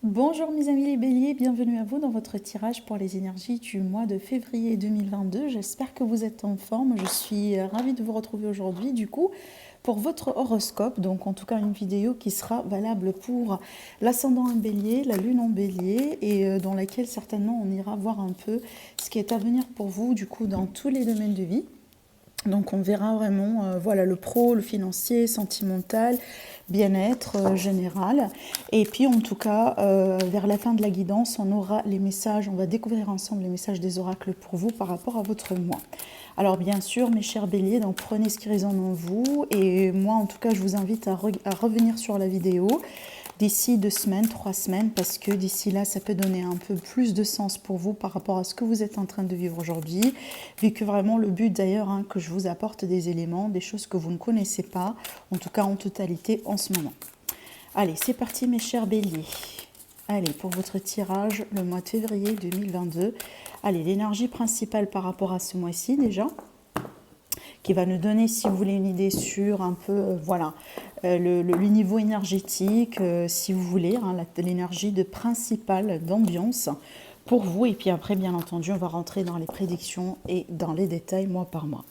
Bonjour mes amis les béliers, bienvenue à vous dans votre tirage pour les énergies du mois de février 2022. J'espère que vous êtes en forme, je suis ravie de vous retrouver aujourd'hui du coup pour votre horoscope. Donc en tout cas une vidéo qui sera valable pour l'ascendant en bélier, la lune en bélier et dans laquelle certainement on ira voir un peu ce qui est à venir pour vous du coup dans tous les domaines de vie. Donc on verra vraiment voilà, le pro, le financier, sentimental, bien-être général. Et puis en tout cas, vers la fin de la guidance, on aura les messages, on va découvrir ensemble les messages des oracles pour vous par rapport à votre mois. Alors bien sûr, mes chers béliers, donc prenez ce qui résonne en vous. Et moi en tout cas, je vous invite à revenir sur la vidéo d'ici 2 semaines, 3 semaines, parce que d'ici là, ça peut donner un peu plus de sens pour vous par rapport à ce que vous êtes en train de vivre aujourd'hui, vu que vraiment le but d'ailleurs, que je vous apporte des éléments, des choses que vous ne connaissez pas, en tout cas en totalité en ce moment. Allez, c'est parti mes chers béliers. Allez, pour votre tirage, le mois de février 2022. Allez, l'énergie principale par rapport à ce mois-ci déjà, qui va nous donner, si vous voulez, une idée sur un peu, voilà, le niveau énergétique, si vous voulez, l'énergie de principale d'ambiance pour vous. Et puis après, bien entendu, on va rentrer dans les prédictions et dans les détails mois par mois.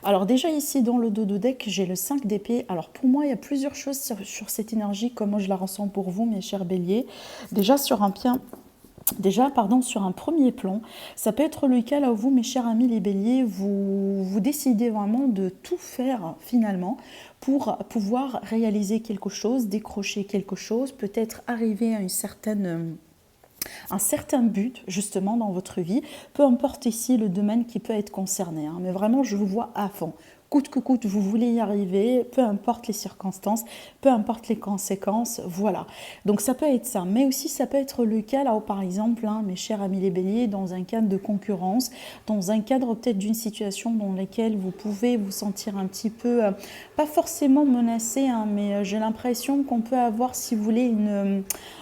Alors déjà ici dans le dos de deck, j'ai le 5 d'épée. Alors pour moi, il y a plusieurs choses sur cette énergie, comment je la ressens pour vous, mes chers béliers. Déjà sur un sur un premier plan, ça peut être le cas là où vous, mes chers amis les béliers, vous décidez vraiment de tout faire finalement pour pouvoir réaliser quelque chose, décrocher quelque chose, peut-être arriver à un certain but justement dans votre vie, peu importe ici le domaine qui peut être concerné, mais vraiment je vous vois à fond. Coûte que coûte, vous voulez y arriver, peu importe les circonstances, peu importe les conséquences, voilà. Donc ça peut être ça, mais aussi ça peut être le cas là où par exemple, mes chers amis les béliers, dans un cadre de concurrence, dans un cadre peut-être d'une situation dans laquelle vous pouvez vous sentir un petit peu, pas forcément menacé, mais j'ai l'impression qu'on peut avoir, si vous voulez,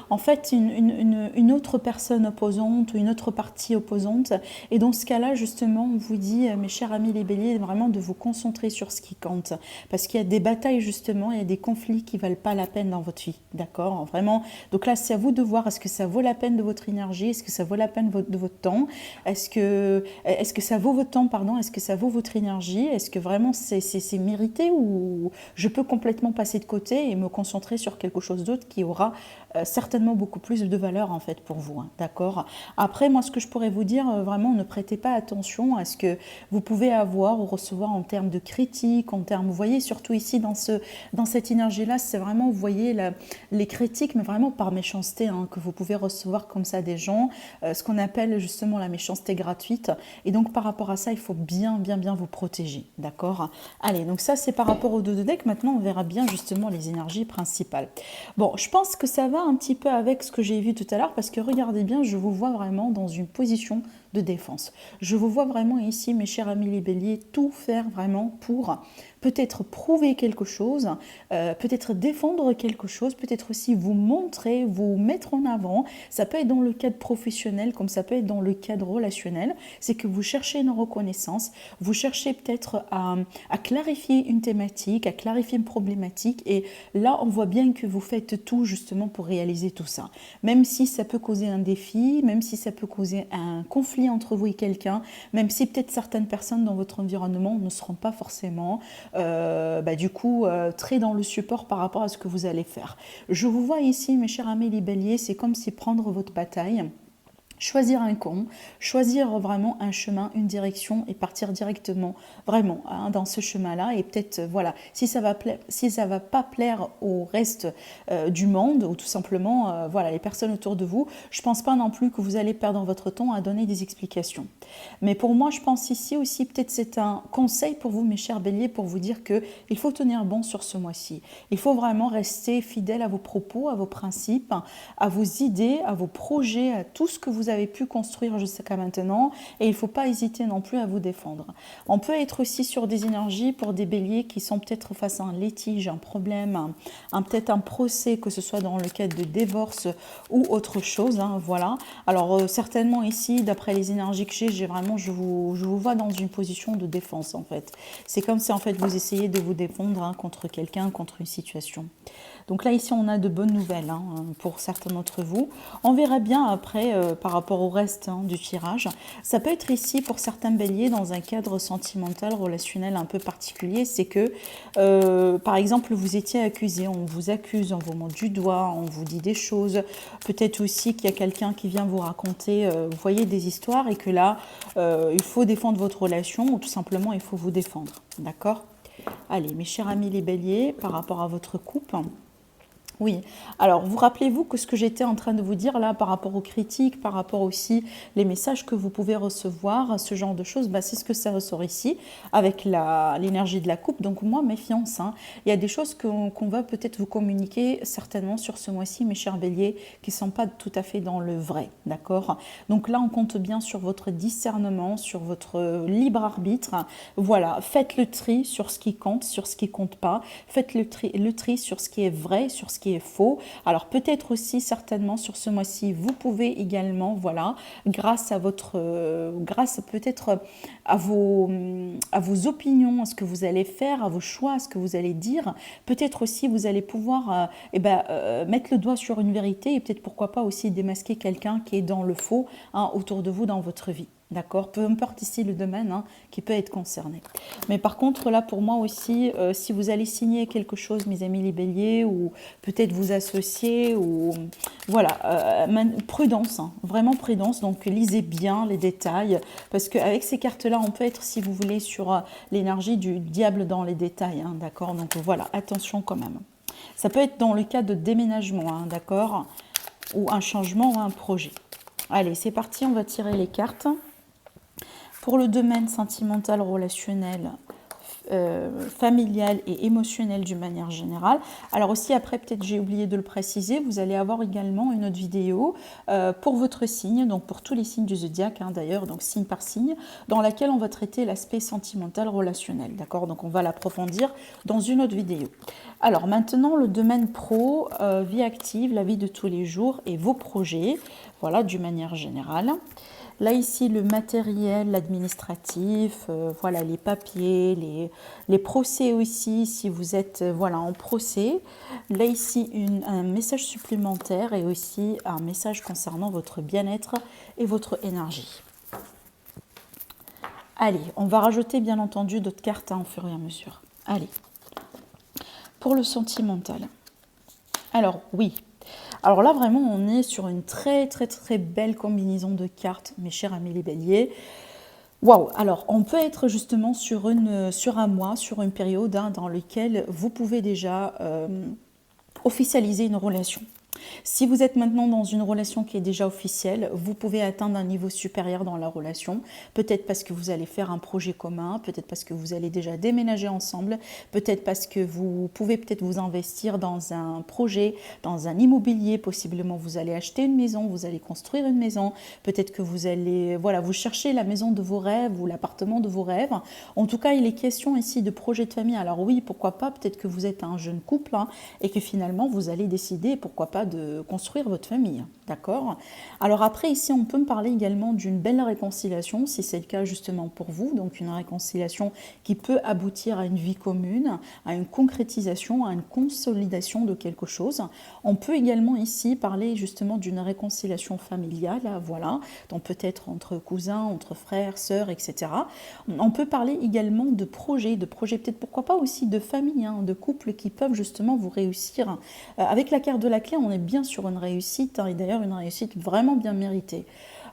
en fait une autre personne opposante ou une autre partie opposante. Et dans ce cas-là, justement, on vous dit, mes chers amis les béliers, vraiment de vous concentrer sur ce qui compte. Parce qu'il y a des batailles, justement, il y a des conflits qui ne valent pas la peine dans votre vie. D'accord? Vraiment. Donc là, c'est à vous de voir, est-ce que ça vaut la peine de votre énergie? Est-ce que ça vaut la peine de votre temps? Est-ce que ça vaut votre temps, pardon? Est-ce que ça vaut votre énergie? Est-ce que vraiment c'est mérité ou je peux complètement passer de côté et me concentrer sur quelque chose d'autre qui aura certainement beaucoup plus de valeur en fait pour vous, d'accord? Après, moi ce que je pourrais vous dire, vraiment ne prêtez pas attention à ce que vous pouvez avoir ou recevoir en termes de critiques, en termes, vous voyez, surtout ici dans cette énergie là, c'est vraiment, vous voyez, les critiques, mais vraiment par méchanceté, que vous pouvez recevoir comme ça des gens, ce qu'on appelle justement la méchanceté gratuite. Et donc par rapport à ça, il faut bien vous protéger, d'accord? Allez, donc ça c'est par rapport aux deux de deck. Maintenant on verra bien justement les énergies principales. Bon, je pense que ça va un petit peu avec ce que j'ai vu tout à l'heure, parce que regardez bien, je vous vois vraiment dans une position de défense. Je vous vois vraiment ici, mes chers amis les béliers, tout faire vraiment pour peut-être prouver quelque chose, peut-être défendre quelque chose, peut-être aussi vous montrer, vous mettre en avant. Ça peut être dans le cadre professionnel comme ça peut être dans le cadre relationnel. C'est que vous cherchez une reconnaissance, vous cherchez peut-être à clarifier une thématique, à clarifier une problématique, et là on voit bien que vous faites tout justement pour réaliser tout ça. Même si ça peut causer un défi, même si ça peut causer un conflit entre vous et quelqu'un, même si peut-être certaines personnes dans votre environnement ne seront pas forcément très dans le support par rapport à ce que vous allez faire. Je vous vois ici, mes chers amis les béliers, c'est comme si prendre votre bataille, choisir un camp, choisir vraiment un chemin, une direction et partir directement vraiment dans ce chemin-là. Et peut-être, voilà, si ça va pas plaire au reste du monde ou tout simplement, voilà, les personnes autour de vous, je pense pas non plus que vous allez perdre votre temps à donner des explications. Mais pour moi, je pense ici aussi, peut-être c'est un conseil pour vous, mes chers béliers, pour vous dire que il faut tenir bon sur ce mois-ci. Il faut vraiment rester fidèle à vos propos, à vos principes, à vos idées, à vos projets, à tout ce que vous avez pu construire jusqu'à maintenant, et il ne faut pas hésiter non plus à vous défendre. On peut être aussi sur des énergies pour des béliers qui sont peut-être face à un litige, un problème, peut-être un procès, que ce soit dans le cadre de divorce ou autre chose, voilà. Alors certainement ici, d'après les énergies que j'ai vraiment, je vous vois dans une position de défense en fait. C'est comme si en fait vous essayez de vous défendre contre quelqu'un, contre une situation. Donc là, ici, on a de bonnes nouvelles hein, pour certains d'entre vous. On verra bien après par rapport au reste hein, du tirage. Ça peut être ici pour certains béliers dans un cadre sentimental, relationnel un peu particulier. C'est que, par exemple, vous étiez accusé, on vous accuse, on vous montre du doigt, on vous dit des choses. Peut-être aussi qu'il y a quelqu'un qui vient vous raconter, vous voyez, des histoires et que là, il faut défendre votre relation ou tout simplement, il faut vous défendre. D'accord ? Allez, mes chers amis les béliers, par rapport à votre couple, oui, alors vous rappelez-vous que ce que j'étais en train de vous dire là par rapport aux critiques, par rapport aussi les messages que vous pouvez recevoir, ce genre de choses, bah, c'est ce que ça ressort ici avec l'énergie de la coupe. Donc moi, méfiance, hein. Il y a des choses qu'on va peut-être vous communiquer certainement sur ce mois-ci, mes chers béliers, qui ne sont pas tout à fait dans le vrai, d'accord? Donc là, on compte bien sur votre discernement, sur votre libre arbitre. Voilà, faites le tri sur ce qui compte, sur ce qui compte pas. Faites le tri sur ce qui est vrai, sur ce qui est faux. Alors peut-être aussi certainement sur ce mois-ci, vous pouvez également, voilà, grâce peut-être à vos opinions, à ce que vous allez faire, à vos choix, à ce que vous allez dire, peut-être aussi vous allez pouvoir mettre le doigt sur une vérité et peut-être pourquoi pas aussi démasquer quelqu'un qui est dans le faux hein, autour de vous dans votre vie. D'accord, peu importe ici le domaine hein, qui peut être concerné. Mais par contre, là pour moi aussi, si vous allez signer quelque chose, mes amis les béliers, ou peut-être vous associer, ou voilà, prudence, hein, vraiment prudence. Donc lisez bien les détails, parce qu'avec ces cartes-là, on peut être, si vous voulez, sur l'énergie du diable dans les détails. Hein, d'accord, donc voilà, attention quand même. Ça peut être dans le cas de déménagement, hein, d'accord, ou un changement ou un projet. Allez, c'est parti, on va tirer les cartes. Pour le domaine sentimental, relationnel, familial et émotionnel d'une manière générale. Alors aussi, après, peut-être j'ai oublié de le préciser, vous allez avoir également une autre vidéo pour votre signe, donc pour tous les signes du zodiaque, hein, d'ailleurs, donc signe par signe, dans laquelle on va traiter l'aspect sentimental relationnel, d'accord? Donc on va l'approfondir dans une autre vidéo. Alors maintenant, le domaine pro, vie active, la vie de tous les jours et vos projets, voilà, d'une manière générale. Là, ici, le matériel, l'administratif, voilà, les papiers, les procès aussi, si vous êtes voilà, en procès. Là, ici, un message supplémentaire et aussi un message concernant votre bien-être et votre énergie. Allez, on va rajouter, bien entendu, d'autres cartes hein, au fur et à mesure. Allez, pour le sentimental. Alors, oui. Alors là, vraiment, on est sur une très, très, très belle combinaison de cartes, mes chers amis les béliers. Waouh! Alors, on peut être justement sur un mois, sur une période hein, dans laquelle vous pouvez déjà officialiser une relation. Si vous êtes maintenant dans une relation qui est déjà officielle, vous pouvez atteindre un niveau supérieur dans la relation. Peut-être parce que vous allez faire un projet commun, peut-être parce que vous allez déjà déménager ensemble, peut-être parce que vous pouvez peut-être vous investir dans un projet, dans un immobilier. Possiblement, vous allez acheter une maison, vous allez construire une maison. Peut-être que vous allez, voilà, vous cherchez la maison de vos rêves ou l'appartement de vos rêves. En tout cas, il est question ici de projet de famille. Alors oui, pourquoi pas, peut-être que vous êtes un jeune couple hein, et que finalement, vous allez décider, pourquoi pas, de construire votre famille, d'accord? Alors après, ici, on peut me parler également d'une belle réconciliation, si c'est le cas justement pour vous, donc une réconciliation qui peut aboutir à une vie commune, à une concrétisation, à une consolidation de quelque chose. On peut également ici parler justement d'une réconciliation familiale, voilà, donc peut-être entre cousins, entre frères, sœurs, etc. On peut parler également de projets peut-être pourquoi pas aussi de famille, hein, de couples qui peuvent justement vous réussir. Avec la carte de la clé, on est bien sur une réussite, hein, et d'ailleurs une réussite vraiment bien méritée.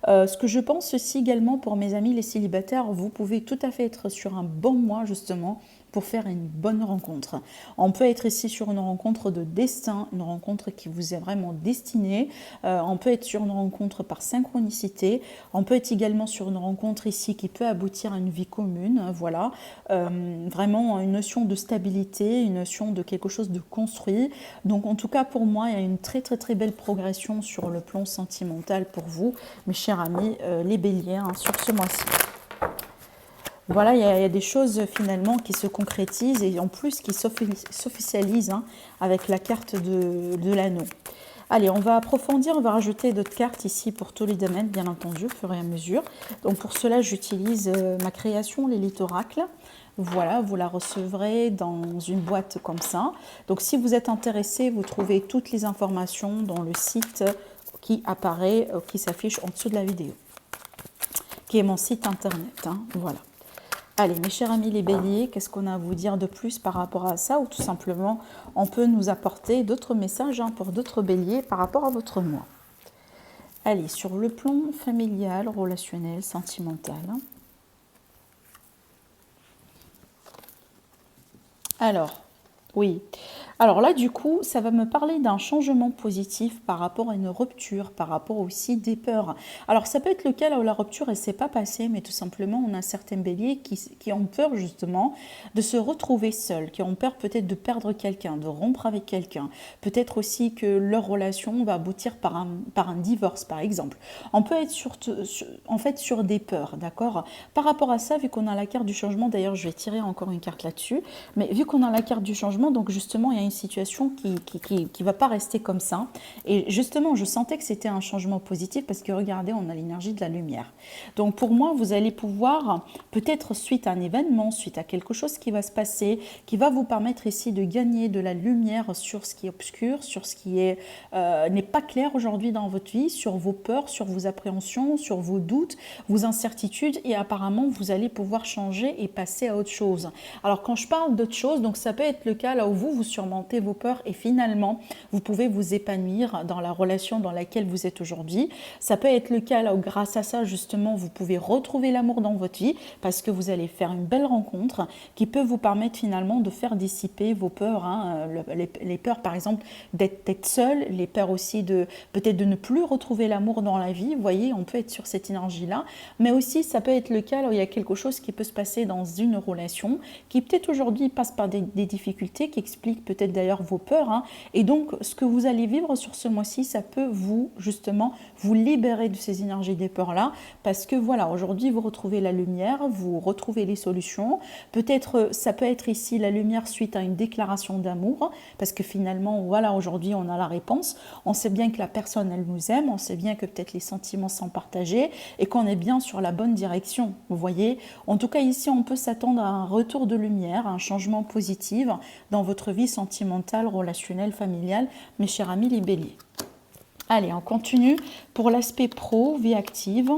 Ce que je pense aussi également pour mes amis les célibataires, vous pouvez tout à fait être sur un bon mois justement pour faire une bonne rencontre. On peut être ici sur une rencontre de destin, une rencontre qui vous est vraiment destinée. On peut être sur une rencontre par synchronicité. On peut être également sur une rencontre ici qui peut aboutir à une vie commune. Voilà, vraiment une notion de stabilité, une notion de quelque chose de construit. Donc en tout cas pour moi, il y a une très très très belle progression sur le plan sentimental pour vous, mes chers amis les béliers, hein, sur ce mois-ci. Voilà, il y a des choses finalement qui se concrétisent et en plus qui s'officialisent hein, avec la carte de l'anneau. Allez, on va approfondir, on va rajouter d'autres cartes ici pour tous les domaines, bien entendu, au fur et à mesure. Donc pour cela, j'utilise ma création, l'élite oracle. Voilà, vous la recevrez dans une boîte comme ça. Donc si vous êtes intéressé, vous trouvez toutes les informations dans le site qui apparaît, qui s'affiche en dessous de la vidéo, qui est mon site internet. Voilà. Allez, mes chers amis les béliers, qu'est-ce qu'on a à vous dire de plus par rapport à ça? Ou tout simplement, on peut nous apporter d'autres messages pour d'autres béliers par rapport à votre mois. Allez, sur le plan familial, relationnel, sentimental. Alors, oui. Alors là, du coup, ça va me parler d'un changement positif par rapport à une rupture, par rapport aussi des peurs. Alors, ça peut être le cas là où la rupture, elle ne s'est pas passée, mais tout simplement, on a certains béliers qui ont peur justement de se retrouver seuls, qui ont peur peut-être de perdre quelqu'un, de rompre avec quelqu'un. Peut-être aussi que leur relation va aboutir par un divorce, par exemple. On peut être en fait sur des peurs, d'accord? Par rapport à ça, vu qu'on a la carte du changement, d'ailleurs, je vais tirer encore une carte là-dessus, mais vu qu'on a la carte du changement, donc justement, il y a une situation qui va pas rester comme ça. Et justement, je sentais que c'était un changement positif parce que regardez, on a l'énergie de la lumière. Donc pour moi, vous allez pouvoir, peut-être suite à un événement, suite à quelque chose qui va se passer, qui va vous permettre ici de gagner de la lumière sur ce qui est obscur, sur ce qui est n'est pas clair aujourd'hui dans votre vie, sur vos peurs, sur vos appréhensions, sur vos doutes, vos incertitudes, et apparemment, vous allez pouvoir changer et passer à autre chose. Alors quand je parle d'autre chose, donc ça peut être le cas là où vous surmontez vos peurs et finalement vous pouvez vous épanouir dans la relation dans laquelle vous êtes aujourd'hui. Ça peut être le cas là où grâce à ça justement vous pouvez retrouver l'amour dans votre vie parce que vous allez faire une belle rencontre qui peut vous permettre finalement de faire dissiper vos peurs, les peurs par exemple d'être seul, les peurs aussi de peut-être de ne plus retrouver l'amour dans la vie. Vous voyez, on peut être sur cette énergie là, mais aussi ça peut être le cas là où il y a quelque chose qui peut se passer dans une relation qui peut-être aujourd'hui passe par des difficultés, qui expliquent peut-être d'ailleurs vos peurs. Et donc, ce que vous allez vivre sur ce mois-ci, ça peut justement, vous libérer de ces énergies des peurs-là, parce que voilà, aujourd'hui, vous retrouvez la lumière, vous retrouvez les solutions. Peut-être, ça peut être ici la lumière suite à une déclaration d'amour, parce que finalement, voilà, aujourd'hui, on a la réponse. On sait bien que la personne, elle nous aime, on sait bien que peut-être les sentiments sont partagés et qu'on est bien sur la bonne direction. Vous voyez, en tout cas, ici, on peut s'attendre à un retour de lumière, un changement positif dans votre vie sentimentale, relationnelle, familiale, mes chers amis les béliers. Allez, on continue pour l'aspect pro, vie active,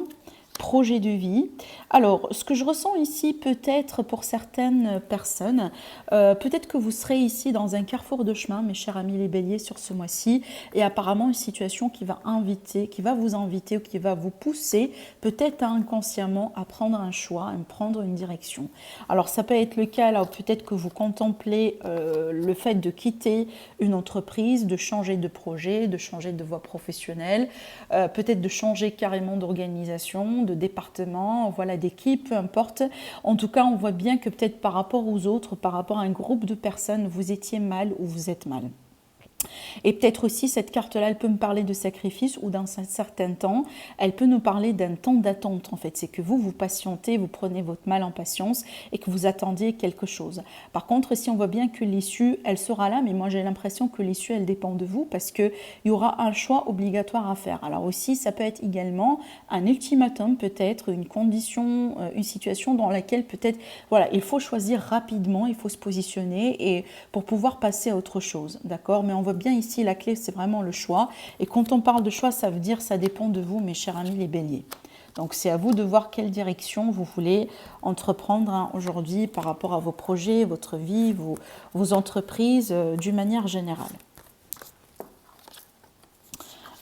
projet de vie. Alors, ce que je ressens ici, peut-être pour certaines personnes, peut-être que vous serez ici dans un carrefour de chemin, mes chers amis les béliers, sur ce mois-ci, et apparemment une situation qui va vous inviter ou qui va vous pousser, peut-être inconsciemment, à prendre un choix, à prendre une direction. Alors, ça peut être le cas, là, peut-être que vous contemplez le fait de quitter une entreprise, de changer de projet, de changer de voie professionnelle, peut-être de changer carrément d'organisation, de département, voilà, d'équipe, peu importe. En tout cas, on voit bien que peut-être par rapport aux autres, par rapport à un groupe de personnes, vous étiez mal ou vous êtes mal. Et peut-être aussi, cette carte-là, elle peut me parler de sacrifice ou d'un certain temps. Elle peut nous parler d'un temps d'attente, en fait. C'est que vous patientez, vous prenez votre mal en patience et que vous attendiez quelque chose. Par contre, ici, on voit bien que l'issue, elle sera là, mais moi, j'ai l'impression que l'issue, elle dépend de vous parce qu'il y aura un choix obligatoire à faire. Alors aussi, ça peut être également un ultimatum, peut-être, une condition, une situation dans laquelle peut-être, voilà, il faut choisir rapidement, il faut se positionner et pour pouvoir passer à autre chose, d'accord? Mais on voit bien ici, la clé, c'est vraiment le choix. Et quand on parle de choix, ça veut dire ça dépend de vous, mes chers amis les béliers. Donc, c'est à vous de voir quelle direction vous voulez entreprendre aujourd'hui par rapport à vos projets, votre vie, vos entreprises, d'une manière générale.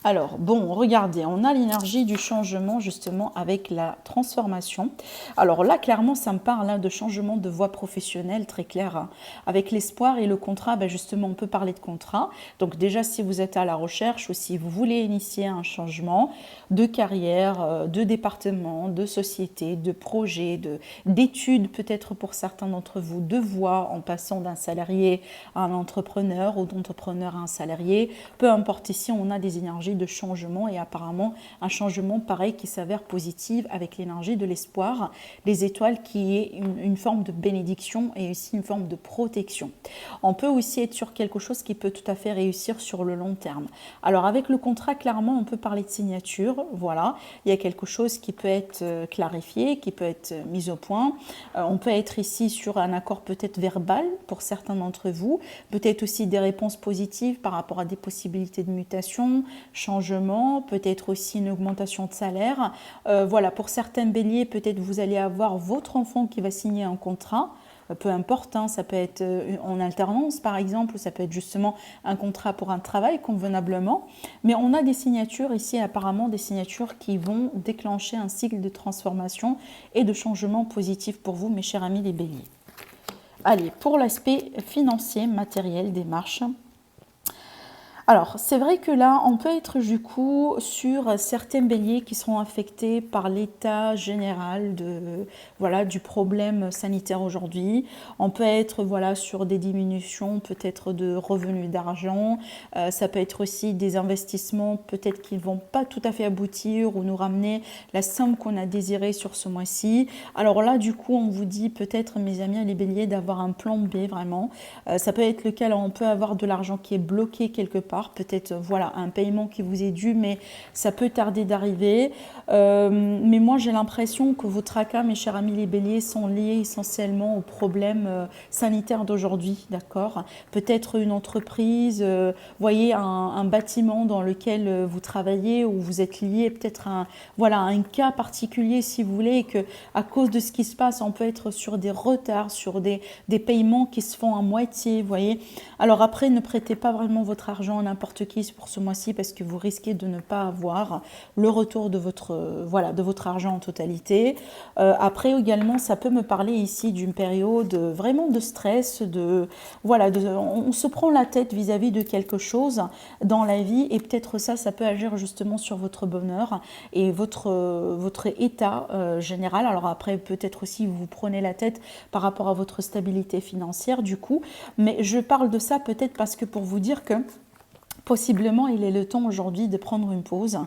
Alors, bon, regardez, on a l'énergie du changement justement avec la transformation. Alors là, clairement, ça me parle de changement de voie professionnelle, très clair. Avec l'espoir et le contrat, justement, on peut parler de contrat. Donc déjà, si vous êtes à la recherche ou si vous voulez initier un changement de carrière, de département, de société, de projet, d'études peut-être pour certains d'entre vous, de voie en passant d'un salarié à un entrepreneur ou d'entrepreneur à un salarié, peu importe, ici, on a des énergies énergie de changement et apparemment un changement pareil qui s'avère positif avec l'énergie de l'espoir, les étoiles qui est une forme de bénédiction et aussi une forme de protection. On peut aussi être sur quelque chose qui peut tout à fait réussir sur le long terme. Alors avec le contrat, clairement, on peut parler de signature, voilà, il y a quelque chose qui peut être clarifié, qui peut être mis au point. On peut être ici sur un accord peut-être verbal pour certains d'entre vous, peut-être aussi des réponses positives par rapport à des possibilités de mutation, changement, peut-être aussi une augmentation de salaire. Voilà, pour certains béliers, peut-être vous allez avoir votre enfant qui va signer un contrat. Peu importe, hein, ça peut être en alternance par exemple, ça peut être justement un contrat pour un travail convenablement, mais on a des signatures ici, apparemment des signatures qui vont déclencher un cycle de transformation et de changement positif pour vous, mes chers amis les béliers. Allez, pour l'aspect financier, matériel, démarche. Alors, c'est vrai que là, on peut être du coup sur certains béliers qui seront affectés par l'état général voilà, du problème sanitaire aujourd'hui. On peut être voilà, sur des diminutions peut-être de revenus d'argent. Ça peut être aussi des investissements peut-être qui ne vont pas tout à fait aboutir ou nous ramener la somme qu'on a désirée sur ce mois-ci. Alors là, du coup, on vous dit peut-être, mes amis les béliers, d'avoir un plan B vraiment. Ça peut être le cas, on peut avoir de l'argent qui est bloqué quelque part. Peut-être voilà un paiement qui vous est dû, mais ça peut tarder d'arriver. Mais moi, j'ai l'impression que vos tracas, mes chers amis les béliers, sont liés essentiellement aux problèmes sanitaires d'aujourd'hui, d'accord? Peut-être une entreprise, voyez, un bâtiment dans lequel vous travaillez ou vous êtes lié, peut-être voilà, un cas particulier si vous voulez, et que à cause de ce qui se passe, on peut être sur des retards, sur des paiements qui se font à moitié, vous voyez. Alors après, ne prêtez pas vraiment votre argent à n'importe qui pour ce mois-ci parce que vous risquez de ne pas avoir le retour de votre argent en totalité. Après également, ça peut me parler ici d'une période vraiment de stress, on se prend la tête vis-à-vis de quelque chose dans la vie et peut-être ça peut agir justement sur votre bonheur et votre état général. Alors après, peut-être aussi vous prenez la tête par rapport à votre stabilité financière du coup, mais je parle de ça peut-être parce que pour vous dire que possiblement, il est le temps aujourd'hui de prendre une pause.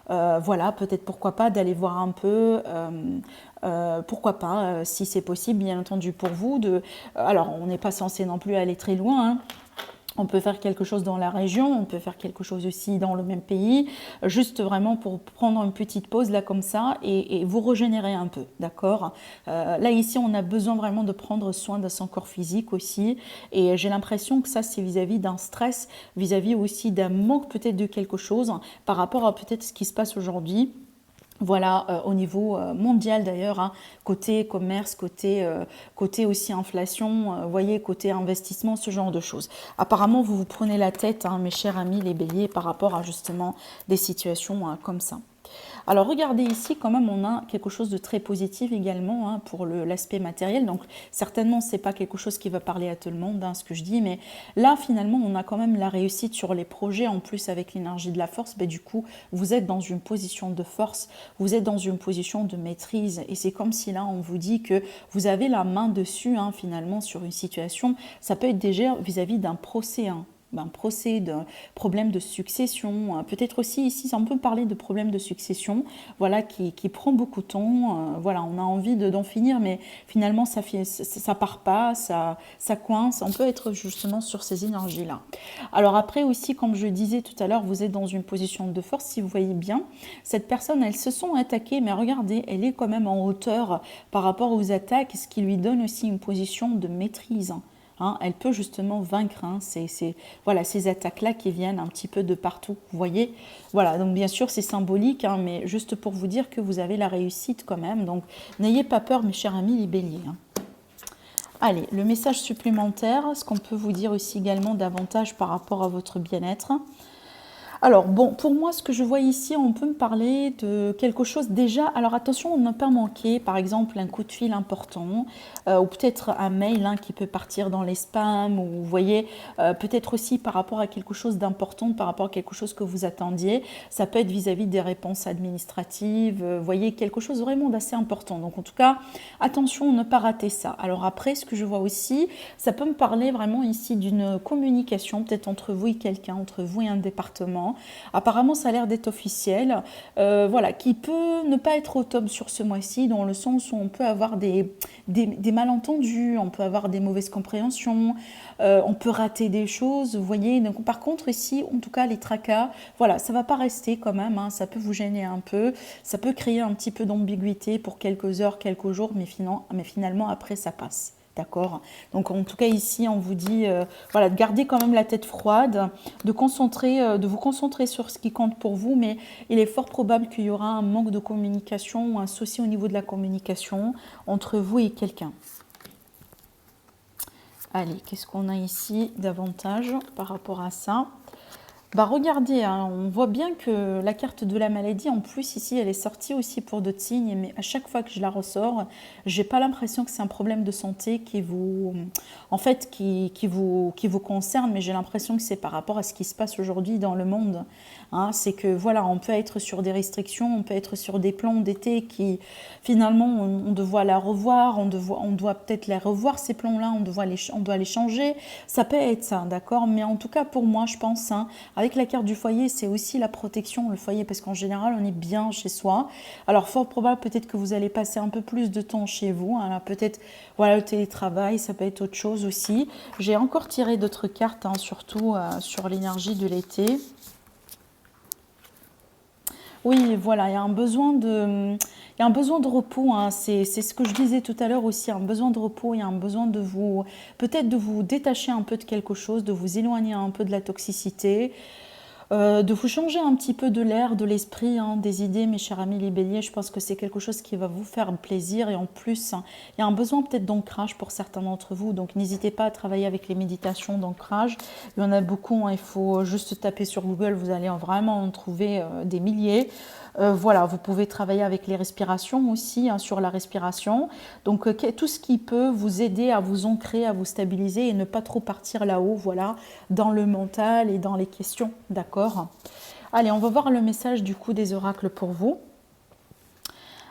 Voilà, peut-être pourquoi pas d'aller voir un peu, pourquoi pas, si c'est possible, bien entendu pour vous. Alors, on n'est pas censé non plus aller très loin, hein. On peut faire quelque chose dans la région, on peut faire quelque chose aussi dans le même pays, juste vraiment pour prendre une petite pause là comme ça et vous régénérer un peu, d'accord? Là ici, on a besoin vraiment de prendre soin de son corps physique aussi et j'ai l'impression que ça c'est vis-à-vis d'un stress, vis-à-vis aussi d'un manque peut-être de quelque chose par rapport à peut-être ce qui se passe aujourd'hui. Voilà, au niveau mondial d'ailleurs, hein, côté commerce, côté aussi inflation, voyez, côté investissement, ce genre de choses. Apparemment, vous vous prenez la tête, hein, mes chers amis les béliers, par rapport à justement des situations comme ça. Alors regardez ici, quand même, on a quelque chose de très positif également hein, pour l'aspect matériel. Donc certainement, ce n'est pas quelque chose qui va parler à tout le monde, hein, ce que je dis, mais là, finalement, on a quand même la réussite sur les projets. En plus, avec l'énergie de la force, du coup, vous êtes dans une position de force, vous êtes dans une position de maîtrise. Et c'est comme si là, on vous dit que vous avez la main dessus, hein, finalement, sur une situation. Ça peut être déjà vis-à-vis d'un procès, hein. Procès, de problème de succession, peut-être aussi ici on peut parler de problème de succession, voilà, qui prend beaucoup de temps, voilà, on a envie d'en finir mais finalement ça part pas, ça coince, on peut être justement sur ces énergies là. Alors après aussi, comme je disais tout à l'heure, vous êtes dans une position de force, si vous voyez bien, cette personne, elles se sont attaquées, mais regardez, elle est quand même en hauteur par rapport aux attaques, ce qui lui donne aussi une position de maîtrise. Hein, elle peut justement vaincre voilà, ces attaques-là qui viennent un petit peu de partout, vous voyez. Voilà, donc bien sûr c'est symbolique, hein, mais juste pour vous dire que vous avez la réussite quand même. Donc n'ayez pas peur, mes chers amis les béliers. Hein. Allez, le message supplémentaire, ce qu'on peut vous dire aussi également davantage par rapport à votre bien-être. Alors bon, pour moi, ce que je vois ici, on peut me parler de quelque chose déjà. Alors attention, on ne peut pas manquer, par exemple, un coup de fil important ou peut-être un mail qui peut partir dans les spams ou vous voyez, peut-être aussi par rapport à quelque chose d'important, par rapport à quelque chose que vous attendiez. Ça peut être vis-à-vis des réponses administratives, vous voyez, quelque chose vraiment d'assez important. Donc en tout cas, attention, ne pas rater ça. Alors après, ce que je vois aussi, ça peut me parler vraiment ici d'une communication peut-être entre vous et quelqu'un, entre vous et un département. hein. Apparemment, ça a l'air d'être officiel. Voilà, qui peut ne pas être au top sur ce mois-ci, dans le sens où on peut avoir des malentendus, on peut avoir des mauvaises compréhensions, on peut rater des choses, vous voyez. Donc, par contre, ici, en tout cas, les tracas, voilà, ça ne va pas rester quand même, hein, ça peut vous gêner un peu, ça peut créer un petit peu d'ambiguïté pour quelques heures, quelques jours, mais finalement, après, ça passe. D'accord. Donc en tout cas ici on vous dit voilà, de garder quand même la tête froide, de vous concentrer sur ce qui compte pour vous, mais il est fort probable qu'il y aura un manque de communication ou un souci au niveau de la communication entre vous et quelqu'un. Allez, qu'est-ce qu'on a ici davantage par rapport à ça? Bah regardez, hein, on voit bien que la carte de la maladie, en plus ici, elle est sortie aussi pour d'autres signes, mais à chaque fois que je la ressors, j'ai pas l'impression que c'est un problème de santé en fait, qui vous concerne, mais j'ai l'impression que c'est par rapport à ce qui se passe aujourd'hui dans le monde. Hein. C'est que voilà, on peut être sur des restrictions, on peut être sur des plans d'été qui finalement on doit la revoir, on doit peut-être les revoir ces plans-là, on doit les changer. Ça peut être ça, d'accord, mais en tout cas pour moi, je pense, hein, avec la carte du foyer, c'est aussi la protection, le foyer, parce qu'en général, on est bien chez soi. Alors, fort probable, peut-être que vous allez passer un peu plus de temps chez vous. Hein. Peut-être, voilà, le télétravail, ça peut être autre chose aussi. J'ai encore tiré d'autres cartes, hein, surtout sur l'énergie de l'été. Oui, voilà, il y a un besoin de repos, hein. C'est ce que je disais tout à l'heure aussi, un besoin de repos, il y a un besoin de peut-être de vous détacher un peu de quelque chose, de vous éloigner un peu de la toxicité, de vous changer un petit peu de l'air, de l'esprit, hein, des idées, mes chers amis les béliers. Je pense que c'est quelque chose qui va vous faire plaisir, et en plus, hein, il y a un besoin peut-être d'ancrage pour certains d'entre vous, donc n'hésitez pas à travailler avec les méditations d'ancrage. Il y en a beaucoup, hein, il faut juste taper sur Google, vous allez vraiment en trouver des milliers. Voilà, vous pouvez travailler avec les respirations aussi, hein, sur la respiration. Donc tout ce qui peut vous aider à vous ancrer, à vous stabiliser et ne pas trop partir là-haut, voilà, dans le mental et dans les questions, d'accord? Allez, on va voir le message du coup des oracles pour vous.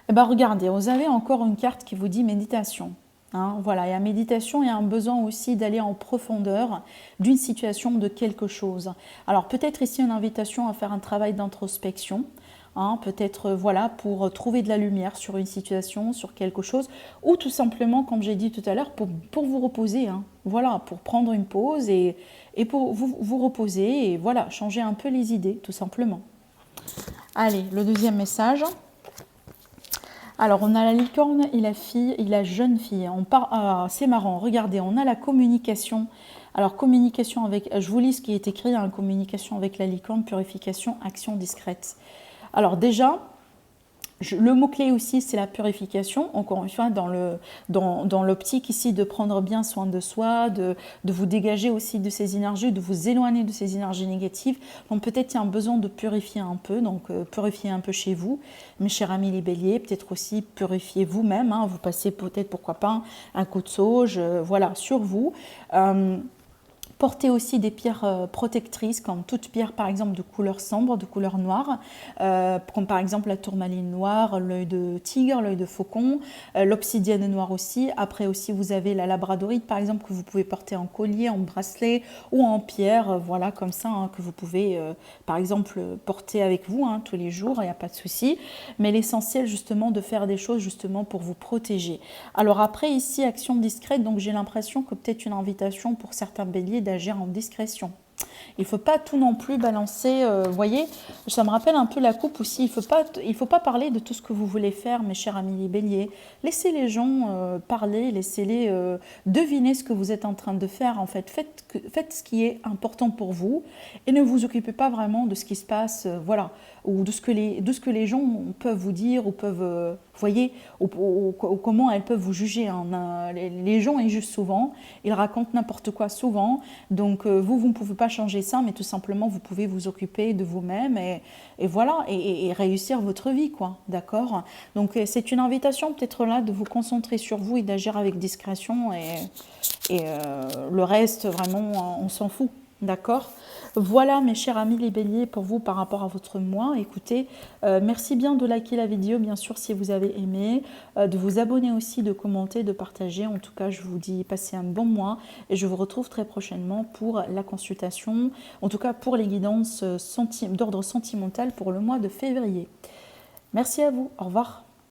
Eh bien, regardez, vous avez encore une carte qui vous dit méditation. Hein, voilà, il y a méditation, il y a un besoin aussi d'aller en profondeur d'une situation, de quelque chose. Alors peut-être ici une invitation à faire un travail d'introspection. Hein, peut-être voilà, pour trouver de la lumière sur une situation, sur quelque chose, ou tout simplement, comme j'ai dit tout à l'heure, pour vous reposer. Hein, voilà, pour prendre une pause et pour vous reposer et voilà, changer un peu les idées, tout simplement. Allez, le deuxième message. Alors, on a la licorne et la jeune fille. C'est marrant, regardez, on a la communication. Alors, communication avec, je vous lis ce qui est écrit, hein, communication avec la licorne, purification, action discrète. Alors déjà, le mot-clé aussi, c'est la purification. Encore une fois, dans l'optique ici de prendre bien soin de soi, de vous dégager aussi de ces énergies, de vous éloigner de ces énergies négatives. Donc peut-être il y a un besoin de purifier un peu, donc purifier un peu chez vous, mes chers amis les béliers. Peut-être aussi purifier vous-même, hein, vous passez peut-être, pourquoi pas, un coup de sauge, voilà, sur vous. Portez aussi des pierres protectrices, comme toute pierre par exemple de couleur sombre, de couleur noire, comme par exemple la tourmaline noire, l'œil de tigre, l'œil de faucon, l'obsidienne noire aussi. Après aussi vous avez la labradorite par exemple que vous pouvez porter en collier, en bracelet ou en pierre, voilà comme ça, hein, que vous pouvez par exemple porter avec vous, hein, tous les jours, il n'y a pas de souci. Mais l'essentiel justement de faire des choses justement pour vous protéger. Alors après ici action discrète, donc j'ai l'impression que peut-être une invitation pour certains béliers d'agir en discrétion. Il ne faut pas tout non plus balancer, vous voyez, ça me rappelle un peu la coupe aussi, il faut pas parler de tout ce que vous voulez faire, mes chers amis les béliers. Laissez les gens parler, laissez-les deviner ce que vous êtes en train de faire. En fait, faites ce qui est important pour vous et ne vous occupez pas vraiment de ce qui se passe, voilà, ou de ce que les gens peuvent vous dire ou peuvent, vous voyez, ou comment elles peuvent vous juger. Hein. Les gens ils jugent souvent, ils racontent n'importe quoi souvent, donc vous ne pouvez pas changer ça, mais tout simplement vous pouvez vous occuper de vous-même et voilà, et réussir votre vie, quoi, d'accord? Donc c'est une invitation peut-être là de vous concentrer sur vous et d'agir avec discrétion et le reste vraiment on s'en fout. D'accord? Voilà mes chers amis les béliers pour vous par rapport à votre mois. Écoutez, merci bien de liker la vidéo bien sûr si vous avez aimé, de vous abonner aussi, de commenter, de partager. En tout cas, je vous dis passez un bon mois et je vous retrouve très prochainement pour la consultation, en tout cas pour les guidances d'ordre sentimental pour le mois de février. Merci à vous, au revoir.